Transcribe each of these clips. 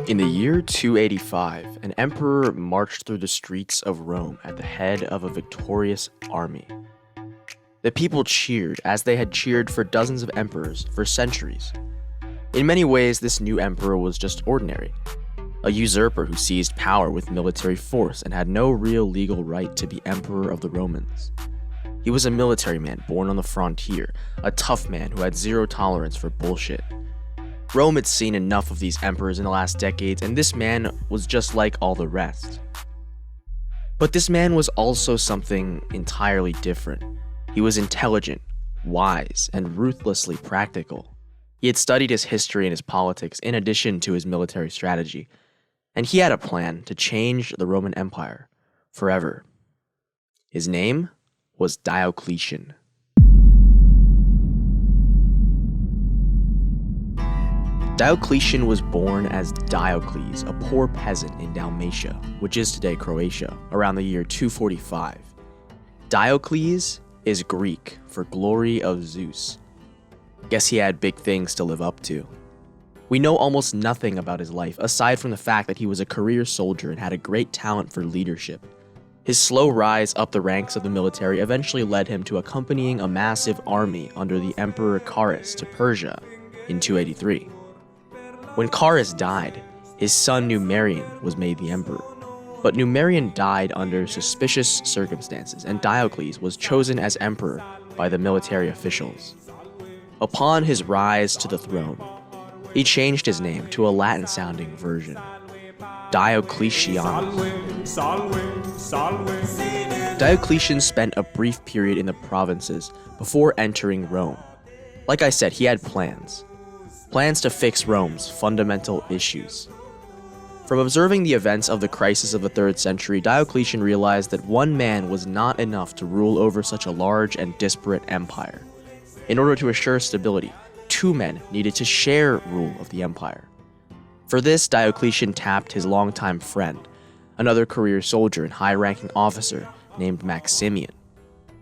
In the year 285, an emperor marched through the streets of Rome at the head of a victorious army. The people cheered as they had cheered for dozens of emperors for centuries. In many ways, this new emperor was just ordinary, a usurper who seized power with military force and had no real legal right to be emperor of the Romans. He was a military man born on the frontier, a tough man who had zero tolerance for bullshit. Rome had seen enough of these emperors in the last decades, and this man was just like all the rest. But this man was also something entirely different. He was intelligent, wise, and ruthlessly practical. He had studied his history and his politics in addition to his military strategy, and he had a plan to change the Roman Empire forever. His name was Diocletian. Diocletian was born as Diocles, a poor peasant in Dalmatia, which is today Croatia, around the year 245. Diocles is Greek for glory of Zeus. Guess he had big things to live up to. We know almost nothing about his life, aside from the fact that he was a career soldier and had a great talent for leadership. His slow rise up the ranks of the military eventually led him to accompanying a massive army under the Emperor Carus to Persia in 283. When Carus died, his son Numerian was made the emperor. But Numerian died under suspicious circumstances, and Diocles was chosen as emperor by the military officials. Upon his rise to the throne, he changed his name to a Latin-sounding version, Diocletianus. Diocletian spent a brief period in the provinces before entering Rome. Like I said, he had plans to fix Rome's fundamental issues. From observing the events of the crisis of the 3rd century, Diocletian realized that one man was not enough to rule over such a large and disparate empire. In order to assure stability, 2 men needed to share rule of the empire. For this, Diocletian tapped his longtime friend, another career soldier and high-ranking officer named Maximian.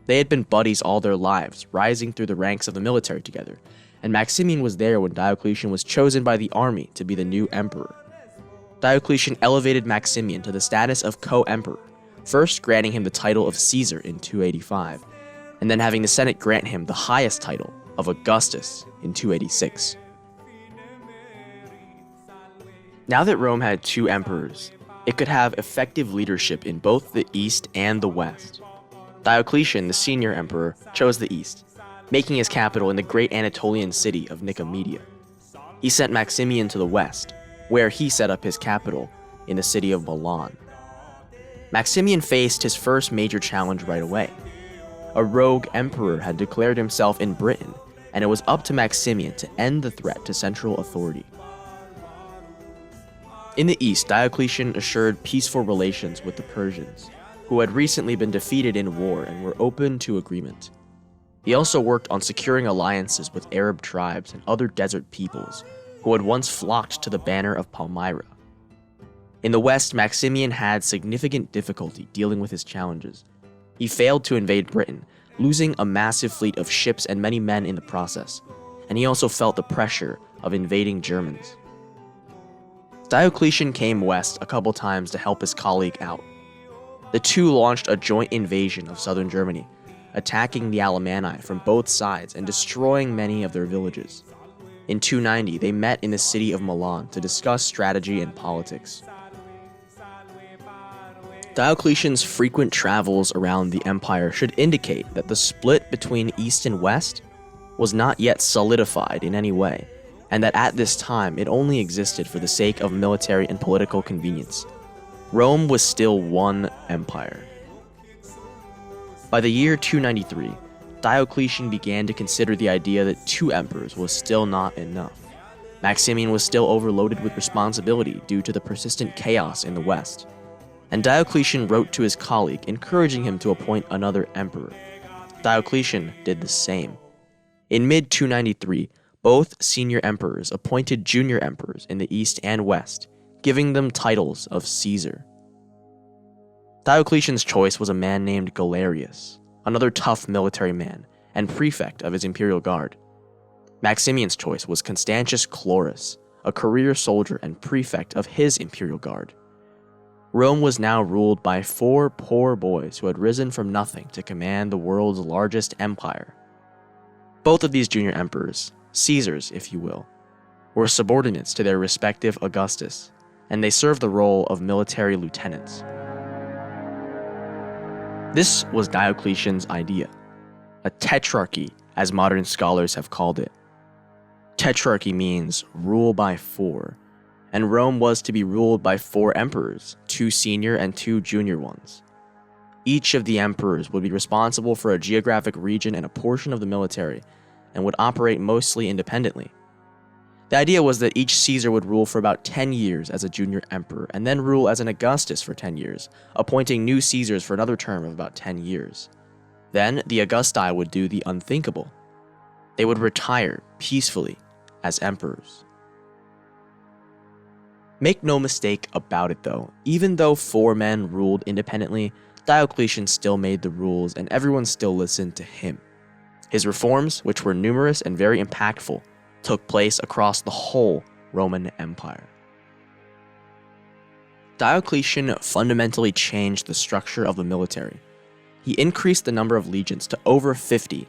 They had been buddies all their lives, rising through the ranks of the military together, and Maximian was there when Diocletian was chosen by the army to be the new emperor. Diocletian elevated Maximian to the status of co-emperor, first granting him the title of Caesar in 285, and then having the Senate grant him the highest title of Augustus in 286. Now that Rome had 2 emperors, it could have effective leadership in both the East and the West. Diocletian, the senior emperor, chose the East, making his capital in the great Anatolian city of Nicomedia. He sent Maximian to the West, where he set up his capital in the city of Milan. Maximian faced his first major challenge right away. A rogue emperor had declared himself in Britain, and it was up to Maximian to end the threat to central authority. In the East, Diocletian assured peaceful relations with the Persians, who had recently been defeated in war and were open to agreement. He also worked on securing alliances with Arab tribes and other desert peoples who had once flocked to the banner of Palmyra. In the West, Maximian had significant difficulty dealing with his challenges. He failed to invade Britain, losing a massive fleet of ships and many men in the process, and he also felt the pressure of invading Germans. Diocletian came west a couple times to help his colleague out. The two launched a joint invasion of southern Germany, attacking the Alemanni from both sides and destroying many of their villages. In 290, they met in the city of Milan to discuss strategy and politics. Diocletian's frequent travels around the empire should indicate that the split between East and West was not yet solidified in any way, and that at this time it only existed for the sake of military and political convenience. Rome was still one empire. By the year 293, Diocletian began to consider the idea that 2 emperors was still not enough. Maximian was still overloaded with responsibility due to the persistent chaos in the West, and Diocletian wrote to his colleague encouraging him to appoint another emperor. Diocletian did the same. In mid-293, both senior emperors appointed junior emperors in the East and West, giving them titles of Caesar. Diocletian's choice was a man named Galerius, another tough military man, and prefect of his imperial guard. Maximian's choice was Constantius Chlorus, a career soldier and prefect of his imperial guard. Rome was now ruled by 4 poor boys who had risen from nothing to command the world's largest empire. Both of these junior emperors, Caesars if you will, were subordinates to their respective Augustus, and they served the role of military lieutenants. This was Diocletian's idea, a tetrarchy as modern scholars have called it. Tetrarchy means rule by 4, and Rome was to be ruled by 4 emperors, 2 senior and 2 junior ones. Each of the emperors would be responsible for a geographic region and a portion of the military, and would operate mostly independently. The idea was that each Caesar would rule for about 10 years as a junior emperor, and then rule as an Augustus for 10 years, appointing new Caesars for another term of about 10 years. Then the Augusti would do the unthinkable. They would retire peacefully as emperors. Make no mistake about it though, even though 4 men ruled independently, Diocletian still made the rules and everyone still listened to him. His reforms, which were numerous and very impactful, took place across the whole Roman Empire. Diocletian fundamentally changed the structure of the military. He increased the number of legions to over 50,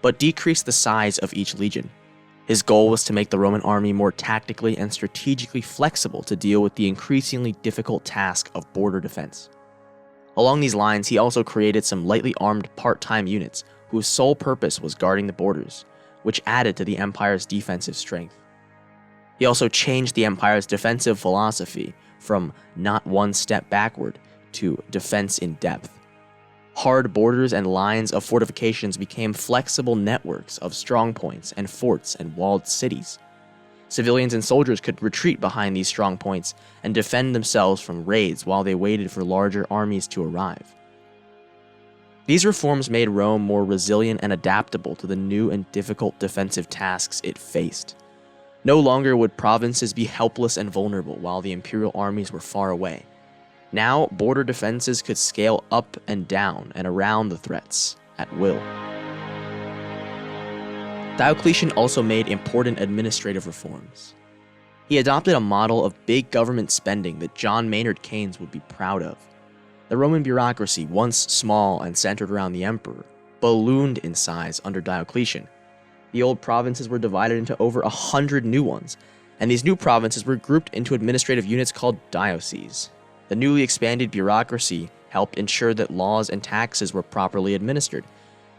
but decreased the size of each legion. His goal was to make the Roman army more tactically and strategically flexible to deal with the increasingly difficult task of border defense. Along these lines, he also created some lightly armed part-time units whose sole purpose was guarding the borders, which added to the empire's defensive strength. He also changed the empire's defensive philosophy from not one step backward to defense in depth. Hard borders and lines of fortifications became flexible networks of strongpoints and forts and walled cities. Civilians and soldiers could retreat behind these strong points and defend themselves from raids while they waited for larger armies to arrive. These reforms made Rome more resilient and adaptable to the new and difficult defensive tasks it faced. No longer would provinces be helpless and vulnerable while the imperial armies were far away. Now, border defenses could scale up and down and around the threats at will. Diocletian also made important administrative reforms. He adopted a model of big government spending that John Maynard Keynes would be proud of. The Roman bureaucracy, once small and centered around the emperor, ballooned in size under Diocletian. The old provinces were divided into over 100 new ones, and these new provinces were grouped into administrative units called dioceses. The newly expanded bureaucracy helped ensure that laws and taxes were properly administered,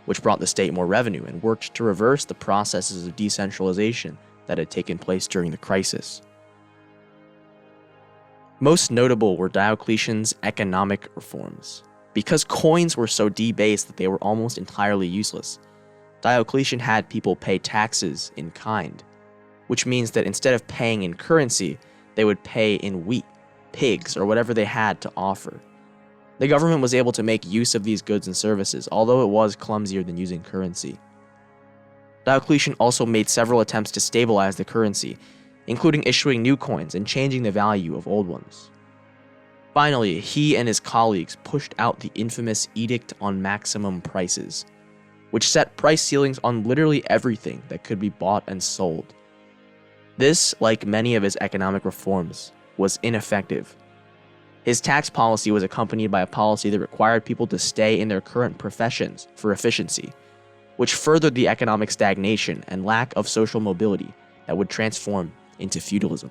which brought the state more revenue and worked to reverse the processes of decentralization that had taken place during the crisis. Most notable were Diocletian's economic reforms. Because coins were so debased that they were almost entirely useless, Diocletian had people pay taxes in kind, which means that instead of paying in currency, they would pay in wheat, pigs, or whatever they had to offer. The government was able to make use of these goods and services, although it was clumsier than using currency. Diocletian also made several attempts to stabilize the currency, including issuing new coins and changing the value of old ones. Finally, he and his colleagues pushed out the infamous Edict on Maximum Prices, which set price ceilings on literally everything that could be bought and sold. This, like many of his economic reforms, was ineffective. His tax policy was accompanied by a policy that required people to stay in their current professions for efficiency, which furthered the economic stagnation and lack of social mobility that would transform into feudalism.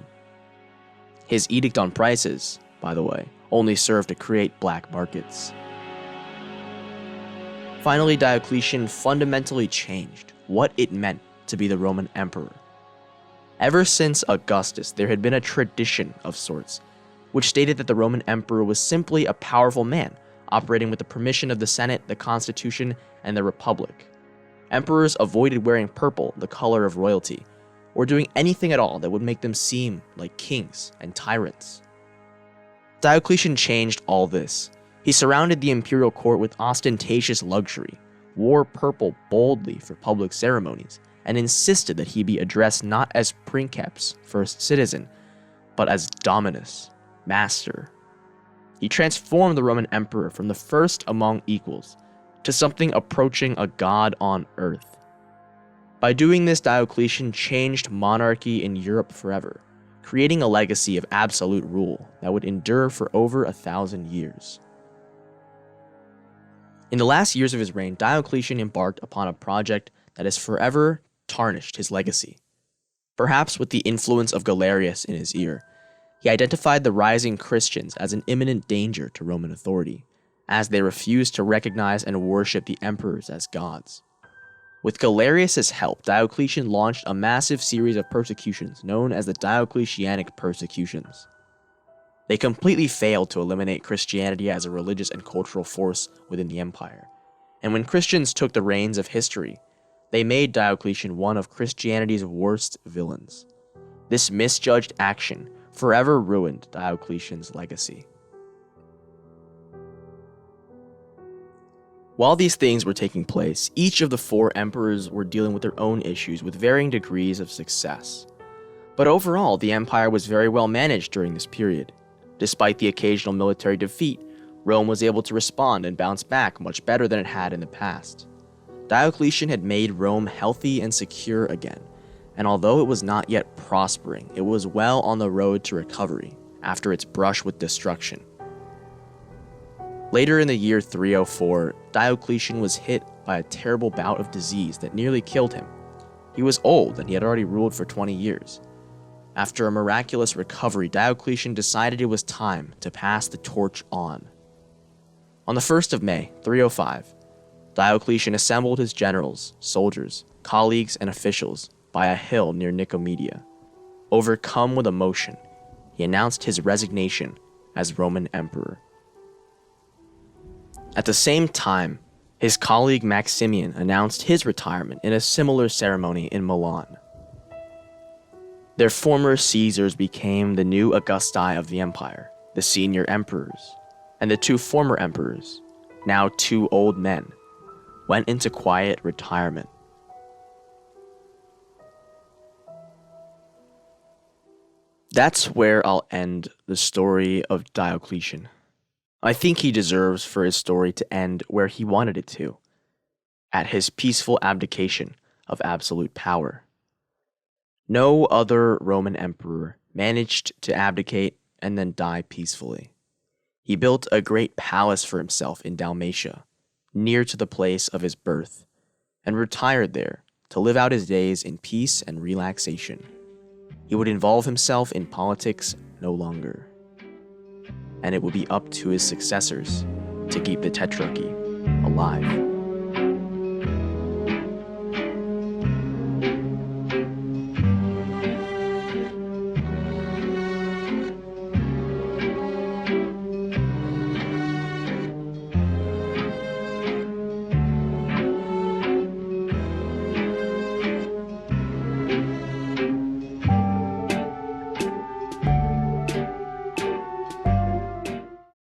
His edict on prices, by the way, only served to create black markets. Finally, Diocletian fundamentally changed what it meant to be the Roman emperor. Ever since Augustus, there had been a tradition of sorts, which stated that the Roman emperor was simply a powerful man, operating with the permission of the Senate, the Constitution, and the Republic. Emperors avoided wearing purple, the color of royalty, or doing anything at all that would make them seem like kings and tyrants. Diocletian changed all this. He surrounded the imperial court with ostentatious luxury, wore purple boldly for public ceremonies, and insisted that he be addressed not as princeps, first citizen, but as dominus, master. He transformed the Roman emperor from the first among equals to something approaching a god on earth. By doing this, Diocletian changed monarchy in Europe forever, creating a legacy of absolute rule that would endure for over 1,000 years. In the last years of his reign, Diocletian embarked upon a project that has forever tarnished his legacy. Perhaps with the influence of Galerius in his ear, he identified the rising Christians as an imminent danger to Roman authority, as they refused to recognize and worship the emperors as gods. With Galerius' help, Diocletian launched a massive series of persecutions known as the Diocletianic persecutions. They completely failed to eliminate Christianity as a religious and cultural force within the empire, and when Christians took the reins of history, they made Diocletian one of Christianity's worst villains. This misjudged action forever ruined Diocletian's legacy. While these things were taking place, each of the 4 emperors were dealing with their own issues with varying degrees of success. But overall, the empire was very well managed during this period. Despite the occasional military defeat, Rome was able to respond and bounce back much better than it had in the past. Diocletian had made Rome healthy and secure again, and although it was not yet prospering, it was well on the road to recovery after its brush with destruction. Later in the year 304, Diocletian was hit by a terrible bout of disease that nearly killed him. He was old and he had already ruled for 20 years. After a miraculous recovery, Diocletian decided it was time to pass the torch on. On the 1st of May, 305, Diocletian assembled his generals, soldiers, colleagues, and officials by a hill near Nicomedia. Overcome with emotion, he announced his resignation as Roman emperor. At the same time, his colleague Maximian announced his retirement in a similar ceremony in Milan. Their former Caesars became the new Augusti of the empire, the senior emperors, and the 2 former emperors, now 2 old men, went into quiet retirement. That's where I'll end the story of Diocletian. I think he deserves for his story to end where he wanted it to, at his peaceful abdication of absolute power. No other Roman emperor managed to abdicate and then die peacefully. He built a great palace for himself in Dalmatia, near to the place of his birth, and retired there to live out his days in peace and relaxation. He would involve himself in politics no longer, and it would be up to his successors to keep the Tetrarchy alive.